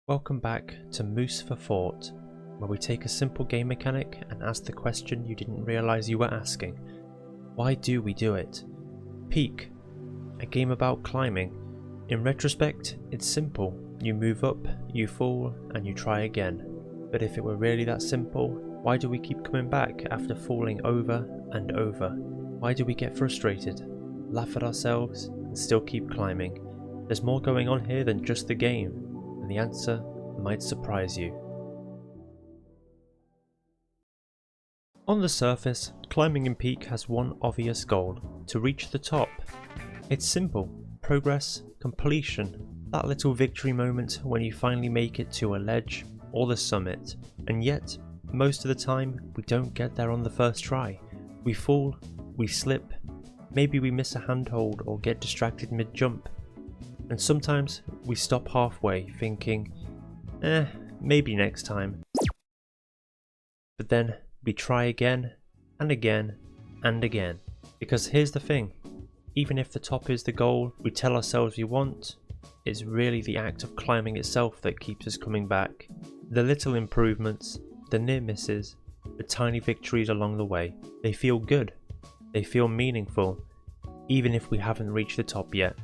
Welcome back to Moose for Thought, where we take a simple game mechanic and ask the question you didn't realise you were asking. Why do we do it? Peak, a game about climbing. In retrospect, it's simple. You move up, you fall, and you try again. But if it were really that simple, why do we keep coming back after falling over and over? Why do we get frustrated, laugh at ourselves, and still keep climbing? There's more going on here than just the game, and the answer might surprise you. On the surface, climbing in Peak has one obvious goal: to reach the top. It's simple: progress, completion, that little victory moment when you finally make it to a ledge or the summit. And yet, most of the time, we don't get there on the first try. We fall, we slip, maybe we miss a handhold or get distracted mid-jump. And sometimes we stop halfway thinking, maybe next time. But then we try again and again and again. Because here's the thing, even if the top is the goal we tell ourselves we want, it's really the act of climbing itself that keeps us coming back. The little improvements, the near misses, the tiny victories along the way, they feel good, they feel meaningful, even if we haven't reached the top yet.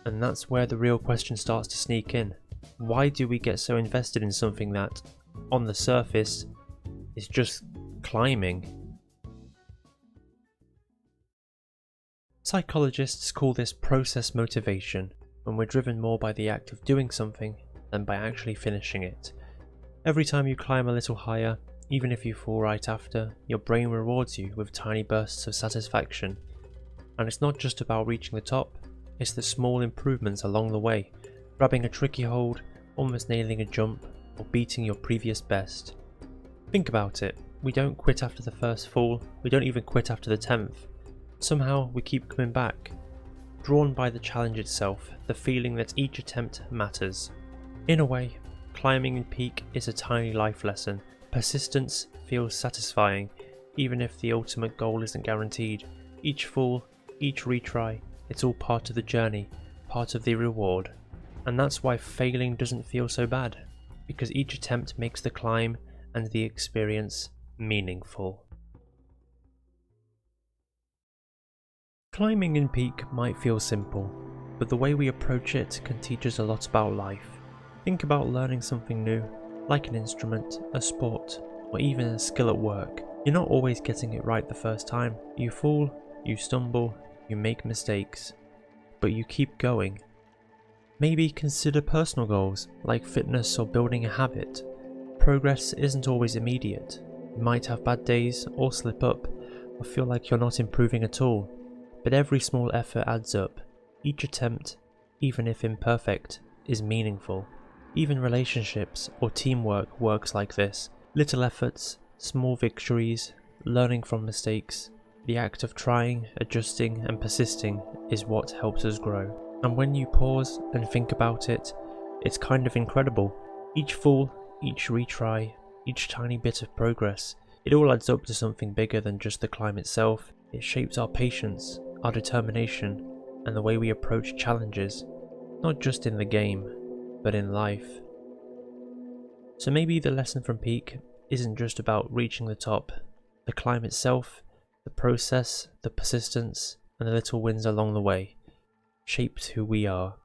And that's where the real question starts to sneak in. Why do we get so invested in something that, on the surface, is just climbing? Psychologists call this process motivation, when we're driven more by the act of doing something than by actually finishing it. Every time you climb a little higher, even if you fall right after, your brain rewards you with tiny bursts of satisfaction. And it's not just about reaching the top, it's the small improvements along the way, grabbing a tricky hold, almost nailing a jump, or beating your previous best. Think about it, we don't quit after the first fall, we don't even quit after the 10th. Somehow we keep coming back, drawn by the challenge itself, the feeling that each attempt matters. In a way, climbing in Peak is a tiny life lesson. Persistence feels satisfying, even if the ultimate goal isn't guaranteed. Each fall, each retry, it's all part of the journey, part of the reward. And that's why failing doesn't feel so bad, because each attempt makes the climb and the experience meaningful. Climbing in Peak might feel simple, but the way we approach it can teach us a lot about life. Think about learning something new, like an instrument, a sport, or even a skill at work. You're not always getting it right the first time. You fall, you stumble, you make mistakes, but you keep going. Maybe consider personal goals, like fitness or building a habit. Progress isn't always immediate. You might have bad days, or slip up, or feel like you're not improving at all. But every small effort adds up. Each attempt, even if imperfect, is meaningful. Even relationships or teamwork works like this. Little efforts, small victories, learning from mistakes. The act of trying, adjusting and persisting is what helps us grow. And when you pause and think about it, it's kind of incredible. Each fall, each retry, each tiny bit of progress, it all adds up to something bigger than just the climb itself. It shapes our patience, our determination, and the way we approach challenges, not just in the game, but in life. So maybe the lesson from Peak isn't just about reaching the top. The climb itself, the process, the persistence, and the little wins along the way, shaped who we are.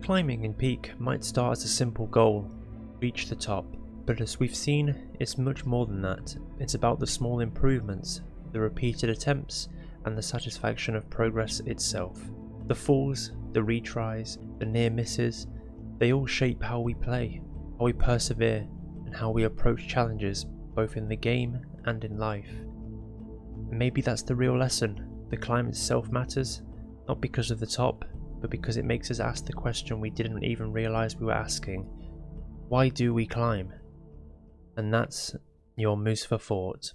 Climbing in Peak might start as a simple goal, reach the top. But as we've seen, it's much more than that. It's about the small improvements, the repeated attempts, and the satisfaction of progress itself. The falls, the retries, the near misses, they all shape how we play, how we persevere, and how we approach challenges, both in the game and in life. And maybe that's the real lesson. The climb itself matters, not because of the top, but because it makes us ask the question we didn't even realise we were asking. Why do we climb? And that's your Moose for Thought.